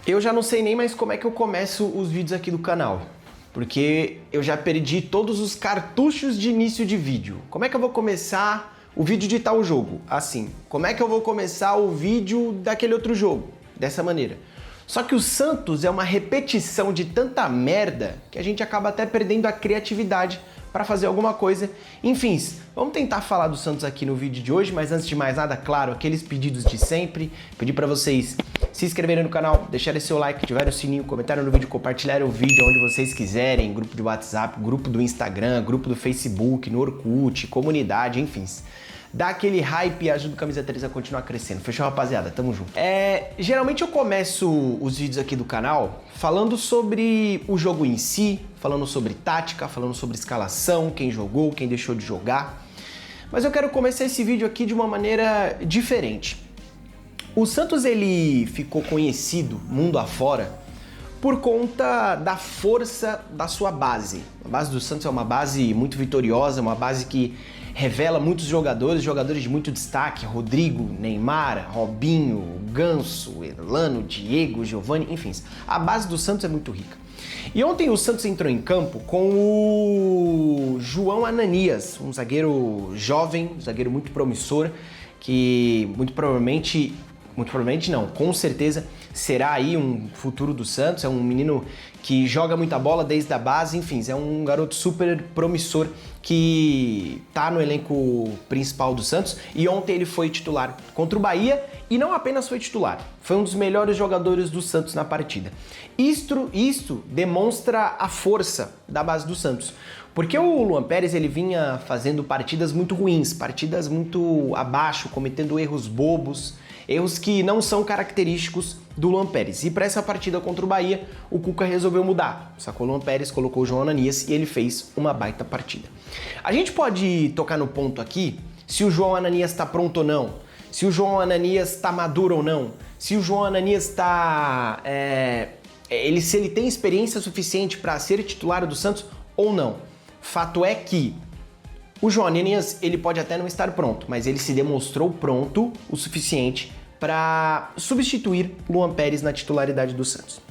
Eu já não sei nem mais como é que eu começo os vídeos aqui do canal, porque eu já perdi todos os cartuchos de início de vídeo. Como é que eu vou começar o vídeo de tal jogo? Assim. Como é que eu vou começar o vídeo daquele outro jogo? Dessa maneira. Só que o Santos é uma repetição de tanta merda que a gente acaba até perdendo a criatividade para fazer alguma coisa. Enfim, vamos tentar falar do Santos aqui no vídeo de hoje, mas antes de mais nada, claro, aqueles pedidos de sempre. Pedir para vocês se inscreverem no canal, deixarem seu like, ativarem o sininho, comentarem no vídeo, compartilharem o vídeo onde vocês quiserem, grupo de WhatsApp, grupo do Instagram, grupo do Facebook, no Orkut, comunidade, enfim. Dá aquele hype e ajuda o Camisa 3 a continuar crescendo. Fechou, rapaziada? Tamo junto. Geralmente eu começo os vídeos aqui do canal falando sobre o jogo em si, falando sobre tática, falando sobre escalação, quem jogou, quem deixou de jogar. Mas eu quero começar esse vídeo aqui de uma maneira diferente. O Santos, ele ficou conhecido mundo afora por conta da força da sua base. A base do Santos é uma base muito vitoriosa, uma base que revela muitos jogadores de muito destaque: Rodrigo, Neymar, Robinho, Ganso, Elano, Diego, Giovani, enfim. A base do Santos é muito rica. E ontem o Santos entrou em campo com o João Ananias, um zagueiro jovem, um zagueiro muito promissor, que com certeza será aí um futuro do Santos. É um menino que joga muita bola desde a base, enfim, é um garoto super promissor que tá no elenco principal do Santos, e ontem ele foi titular contra o Bahia, e não apenas foi titular, foi um dos melhores jogadores do Santos na partida. Isto demonstra a força da base do Santos, porque o Luan Pérez ele vinha fazendo partidas muito ruins, partidas muito abaixo, cometendo erros bobos, erros que não são característicos do Luan Pérez. E para essa partida contra o Bahia, o Cuca resolveu mudar. Sacou o Luan Pérez, colocou o João Ananias e ele fez uma baita partida. A gente pode tocar no ponto aqui se o João Ananias está pronto ou não, se o João Ananias está maduro ou não, se o João Ananias está... se ele tem experiência suficiente para ser titular do Santos ou não. Fato é que o João Ananias, ele pode até não estar pronto, mas ele se demonstrou pronto o suficiente para substituir Luan Pérez na titularidade do Santos.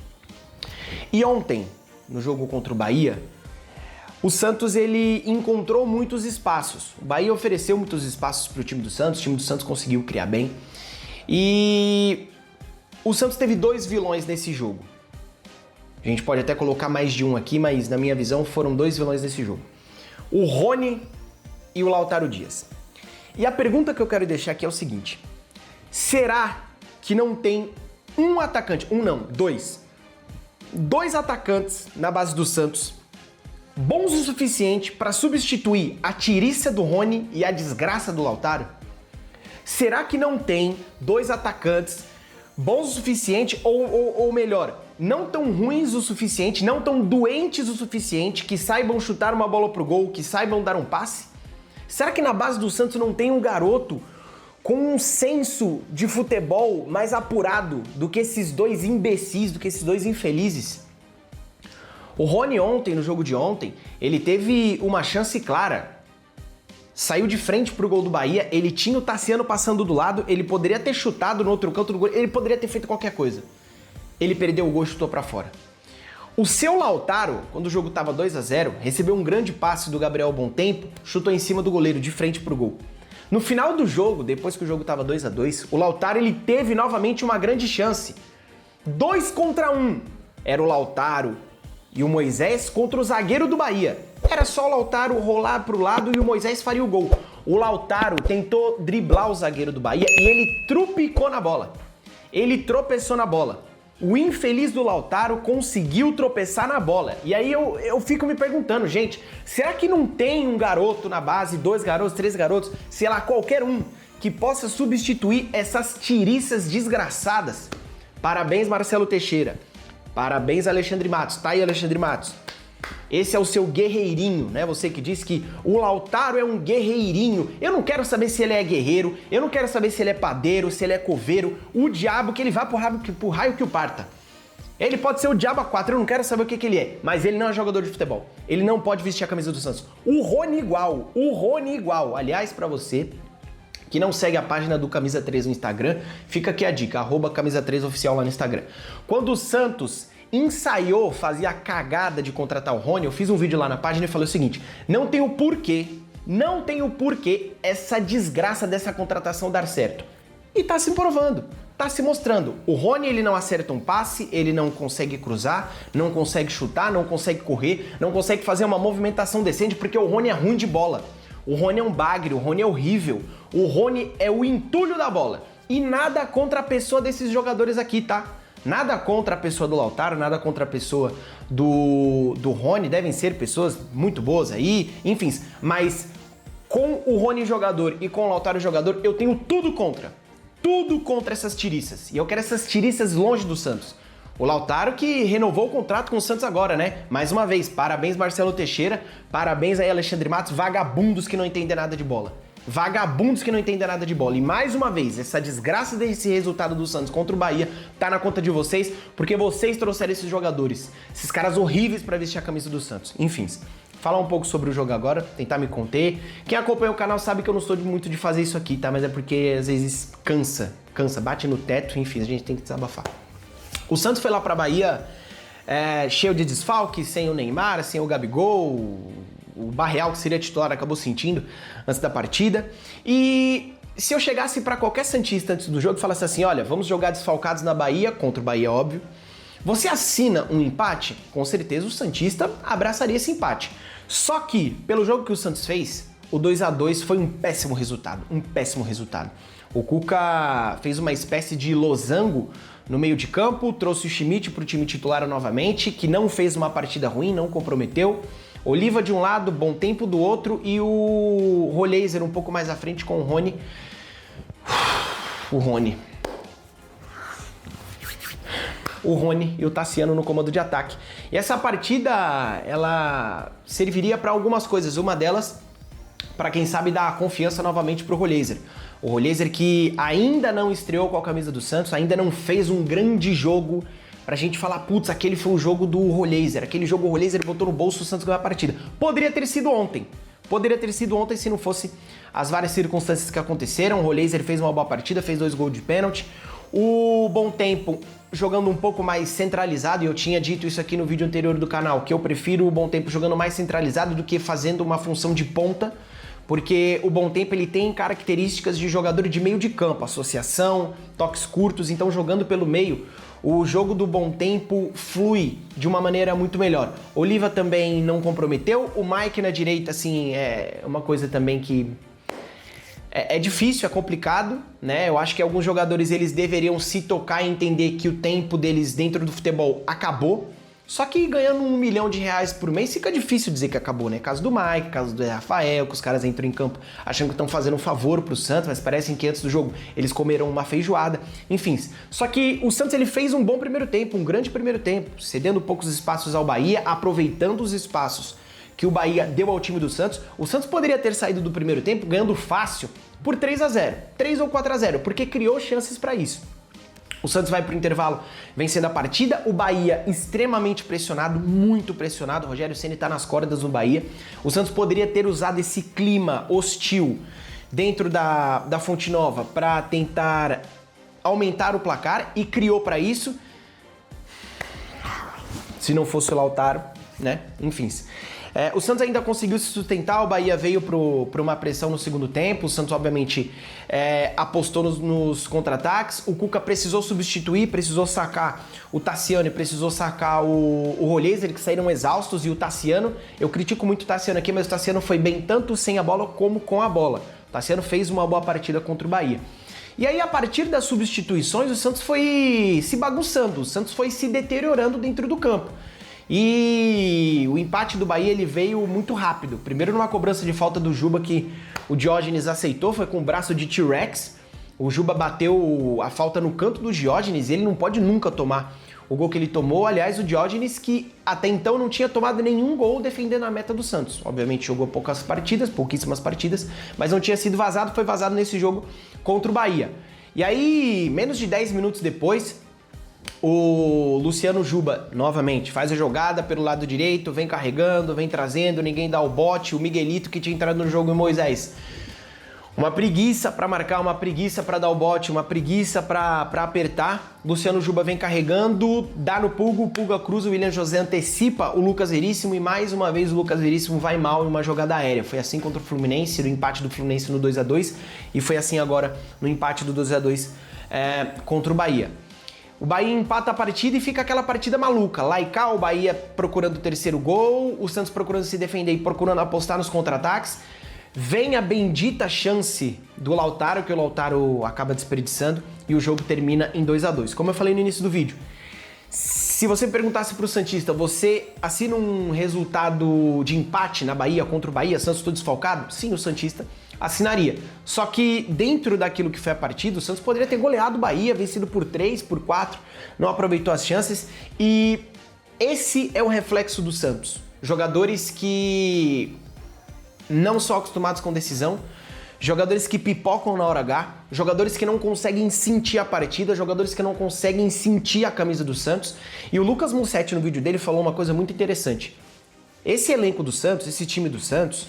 E ontem, no jogo contra o Bahia, o Santos ele encontrou muitos espaços. O Bahia ofereceu muitos espaços para o time do Santos conseguiu criar bem. E o Santos teve dois vilões nesse jogo. A gente pode até colocar mais de um aqui, mas na minha visão foram dois vilões nesse jogo: o Rony e o Lautaro Dias. E a pergunta que eu quero deixar aqui é o seguinte: será que não tem um atacante, dois atacantes na base do Santos bons o suficiente para substituir a tiriça do Rony e a desgraça do Lautaro? Será que não tem dois atacantes bons o suficiente, ou melhor, não tão ruins o suficiente, não tão doentes o suficiente, que saibam chutar uma bola pro gol, que saibam dar um passe? Será que na base do Santos não tem um garoto com um senso de futebol mais apurado do que esses dois imbecis, do que esses dois infelizes? O Rony ontem, no jogo de ontem, ele teve uma chance clara. Saiu de frente pro gol do Bahia, ele tinha o Tassiano passando do lado, ele poderia ter chutado no outro canto do gol, ele poderia ter feito qualquer coisa. Ele perdeu o gol e chutou pra fora. O seu Lautaro, quando o jogo tava 2-0, recebeu um grande passe do Gabriel Bontempo, chutou em cima do goleiro, de frente pro gol. No final do jogo, depois que o jogo tava 2-2, o Lautaro ele teve novamente uma grande chance. 2 contra 1. Era o Lautaro e o Moisés contra o zagueiro do Bahia. Era só o Lautaro rolar pro lado e o Moisés faria o gol. O Lautaro tentou driblar o zagueiro do Bahia e ele trupicou na bola. Ele tropeçou na bola. O infeliz do Lautaro conseguiu tropeçar na bola. E aí eu fico me perguntando, gente, será que não tem um garoto na base, 2 garotos, 3 garotos, sei lá, qualquer um, que possa substituir essas tiriças desgraçadas? Parabéns, Marcelo Teixeira. Parabéns, Alexandre Matos. Tá aí, Alexandre Matos. Esse é o seu guerreirinho, né? Você que disse que o Lautaro é um guerreirinho. Eu não quero saber se ele é guerreiro, eu não quero saber se ele é padeiro, se ele é coveiro. O diabo que ele vá pro raio que o parta. Ele pode ser o diabo a 4, eu não quero saber o que ele é, mas ele não é jogador de futebol. Ele não pode vestir a camisa do Santos. O Rony igual. Aliás, pra você que não segue a página do Camisa 3 no Instagram, fica aqui a dica, @Camisa 3 oficial lá no Instagram. Quando o Santos ensaiou, fazia a cagada de contratar o Rony, eu fiz um vídeo lá na página e falei o seguinte, não tem o porquê essa desgraça dessa contratação dar certo. E tá se provando, tá se mostrando. O Rony, ele não acerta um passe, ele não consegue cruzar, não consegue chutar, não consegue correr, não consegue fazer uma movimentação decente, porque o Rony é ruim de bola. O Rony é um bagre, o Rony é horrível. O Rony é o entulho da bola. E nada contra a pessoa desses jogadores aqui, tá? Nada contra a pessoa do Lautaro, nada contra a pessoa do Rony, devem ser pessoas muito boas aí, enfim. Mas com o Rony jogador e com o Lautaro jogador, eu tenho tudo contra essas tiriças. E eu quero essas tiriças longe do Santos. O Lautaro que renovou o contrato com o Santos agora, né? Mais uma vez, parabéns Marcelo Teixeira, parabéns aí Alexandre Matos, vagabundos que não entendem nada de bola. Vagabundos que não entendem nada de bola. E mais uma vez, essa desgraça desse resultado do Santos contra o Bahia tá na conta de vocês, porque vocês trouxeram esses jogadores, esses caras horríveis pra vestir a camisa do Santos. Enfim, falar um pouco sobre o jogo agora, tentar me conter. Quem acompanha o canal sabe que eu não sou muito de fazer isso aqui, tá? Mas é porque às vezes cansa, bate no teto, enfim, a gente tem que desabafar. O Santos foi lá pra Bahia cheio de desfalque, sem o Neymar, sem o Gabigol, o Barreal, que seria titular, acabou sentindo antes da partida. E se eu chegasse pra qualquer santista antes do jogo e falasse assim, olha, vamos jogar desfalcados na Bahia, contra o Bahia, óbvio, você assina um empate? Com certeza o santista abraçaria esse empate. Só que, pelo jogo que o Santos fez, o 2-2 foi um péssimo resultado, O Cuca fez uma espécie de losango no meio de campo, trouxe o Schmidt pro time titular novamente, que não fez uma partida ruim, não comprometeu. Oliva de um lado, Bom Tempo do outro e o Roleiser um pouco mais à frente com o Rony. O Rony e o Tassiano no comando de ataque. E essa partida, ela serviria para algumas coisas. Uma delas, para quem sabe, dar confiança novamente pro Roleiser. O Roleiser que ainda não estreou com a camisa do Santos, ainda não fez um grande jogo pra gente falar, putz, aquele foi o jogo do Roleiser. Aquele jogo o Roleiser botou no bolso, o Santos ganhou a partida. Poderia ter sido ontem se não fosse as várias circunstâncias que aconteceram. O Roleiser fez uma boa partida, fez 2 gols de pênalti. O Bom Tempo jogando um pouco mais centralizado, e eu tinha dito isso aqui no vídeo anterior do canal, que eu prefiro o Bom Tempo jogando mais centralizado do que fazendo uma função de ponta, porque o Bom Tempo ele tem características de jogador de meio de campo, associação, toques curtos, então jogando pelo meio, o jogo do Bom Tempo flui de uma maneira muito melhor. Oliva também não comprometeu, o Mike na direita, assim, é uma coisa também que é difícil, é complicado, né? Eu acho que alguns jogadores eles deveriam se tocar e entender que o tempo deles dentro do futebol acabou. Só que ganhando R$1 milhão por mês fica difícil dizer que acabou, né? Caso do Mike, caso do Rafael, que os caras entram em campo achando que estão fazendo um favor pro Santos, mas parecem que antes do jogo eles comeram uma feijoada. Enfim, só que o Santos ele fez um bom primeiro tempo, um grande primeiro tempo, cedendo poucos espaços ao Bahia, aproveitando os espaços que o Bahia deu ao time do Santos. O Santos poderia ter saído do primeiro tempo ganhando fácil por 3-0, 3 ou 4-0, porque criou chances para isso. O Santos vai pro intervalo vencendo a partida, o Bahia extremamente pressionado, muito pressionado, o Rogério Ceni tá nas cordas no Bahia. O Santos poderia ter usado esse clima hostil dentro da Fonte Nova para tentar aumentar o placar e criou para isso. Se não fosse o Lautaro, né? Enfim. O Santos ainda conseguiu se sustentar, o Bahia veio para uma pressão no segundo tempo, o Santos obviamente apostou nos contra-ataques, o Cuca precisou substituir, precisou sacar o Tassiano e precisou sacar o Roleiser, que saíram exaustos, e o Tassiano, eu critico muito o Tassiano aqui, mas o Tassiano foi bem tanto sem a bola como com a bola. O Tassiano fez uma boa partida contra o Bahia. E aí, a partir das substituições, o Santos foi se bagunçando, o Santos foi se deteriorando dentro do campo. E o empate do Bahia ele veio muito rápido. Primeiro numa cobrança de falta do Juba que o Diógenes aceitou, foi com o braço de T-Rex. O Juba bateu a falta no canto do Diógenes e ele não pode nunca tomar o gol que ele tomou. Aliás, o Diógenes que até então não tinha tomado nenhum gol defendendo a meta do Santos. Obviamente jogou pouquíssimas partidas, mas não tinha sido vazado, foi vazado nesse jogo contra o Bahia. E aí, menos de 10 minutos depois, o Luciano Juba, novamente, faz a jogada pelo lado direito, vem carregando, vem trazendo, ninguém dá o bote, o Miguelito que tinha entrado no jogo e o Moisés. Uma preguiça para marcar, uma preguiça para dar o bote, uma preguiça para apertar. Luciano Juba vem carregando, dá no Pulga, o Pulga cruza, o William José antecipa o Lucas Veríssimo e mais uma vez o Lucas Veríssimo vai mal em uma jogada aérea. Foi assim contra o Fluminense, no empate do Fluminense no 2-2 e foi assim agora no empate do 2-2 contra o Bahia. O Bahia empata a partida e fica aquela partida maluca. Lá e cá, o Bahia procurando o terceiro gol, o Santos procurando se defender e procurando apostar nos contra-ataques. Vem a bendita chance do Lautaro, que o Lautaro acaba desperdiçando, e o jogo termina em 2-2. Como eu falei no início do vídeo, se você perguntasse pro Santista, você assina um resultado de empate na Bahia contra o Bahia, Santos todo desfalcado? Sim, o Santista assinaria. Só que dentro daquilo que foi a partida, o Santos poderia ter goleado o Bahia, vencido por 3, por 4, não aproveitou as chances, e esse é o reflexo do Santos. Jogadores que não são acostumados com decisão, jogadores que pipocam na hora H, jogadores que não conseguem sentir a partida, jogadores que não conseguem sentir a camisa do Santos. E o Lucas Musetti, no vídeo dele, falou uma coisa muito interessante. Esse elenco do Santos, esse time do Santos,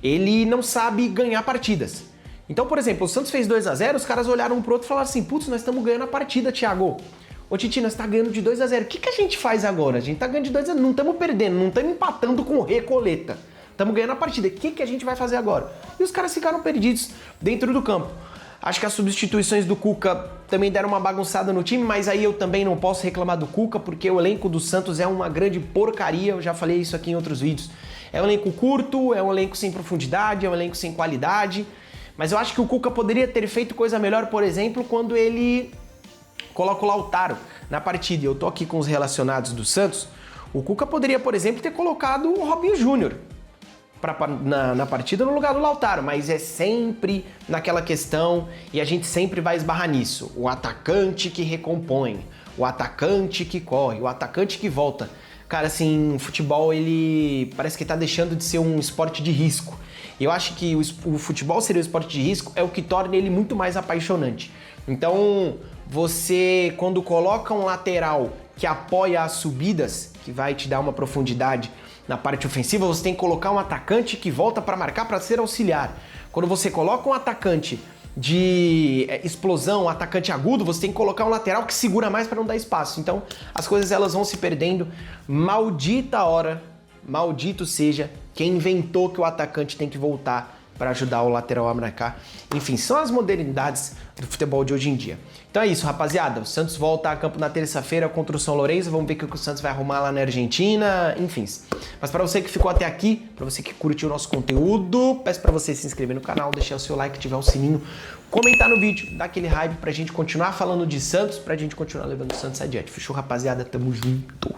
ele não sabe ganhar partidas. Então, por exemplo, o Santos fez 2-0, os caras olharam um pro outro e falaram assim, putz, nós estamos ganhando a partida, Thiago. Ô Titi, nós tá ganhando de 2-0, o que a gente faz agora? A gente tá ganhando de 2-0, não estamos perdendo, não estamos empatando com o Recoleta. Estamos ganhando a partida, o que a gente vai fazer agora? E os caras ficaram perdidos dentro do campo. Acho que as substituições do Cuca também deram uma bagunçada no time, mas aí eu também não posso reclamar do Cuca, porque o elenco do Santos é uma grande porcaria, eu já falei isso aqui em outros vídeos. É um elenco curto, é um elenco sem profundidade, é um elenco sem qualidade, mas eu acho que o Cuca poderia ter feito coisa melhor, por exemplo, quando ele coloca o Lautaro na partida. E eu tô aqui com os relacionados do Santos, o Cuca poderia, por exemplo, ter colocado o Robinho Júnior na partida no lugar do Lautaro, mas é sempre naquela questão e a gente sempre vai esbarrar nisso. O atacante que recompõe, o atacante que corre, o atacante que volta. Cara, assim, o futebol, ele parece que tá deixando de ser um esporte de risco. E eu acho que o futebol ser um esporte de risco é o que torna ele muito mais apaixonante. Então, você, quando coloca um lateral que apoia as subidas, que vai te dar uma profundidade na parte ofensiva, você tem que colocar um atacante que volta para marcar para ser auxiliar. Quando você coloca um atacante de explosão, um atacante agudo, você tem que colocar um lateral que segura mais para não dar espaço. Então, as coisas elas vão se perdendo. Maldita hora, maldito seja quem inventou que o atacante tem que voltar para ajudar o lateral a marcar. Enfim, são as modernidades do futebol de hoje em dia. Então é isso, rapaziada. O Santos volta a campo na terça-feira contra o São Lourenço. Vamos ver o que o Santos vai arrumar lá na Argentina. Enfim. Mas para você que ficou até aqui, para você que curtiu o nosso conteúdo, peço para você se inscrever no canal, deixar o seu like, ativar o sininho, comentar no vídeo, dar aquele hype pra gente continuar falando de Santos, pra gente continuar levando o Santos adiante. Fechou, rapaziada? Tamo junto.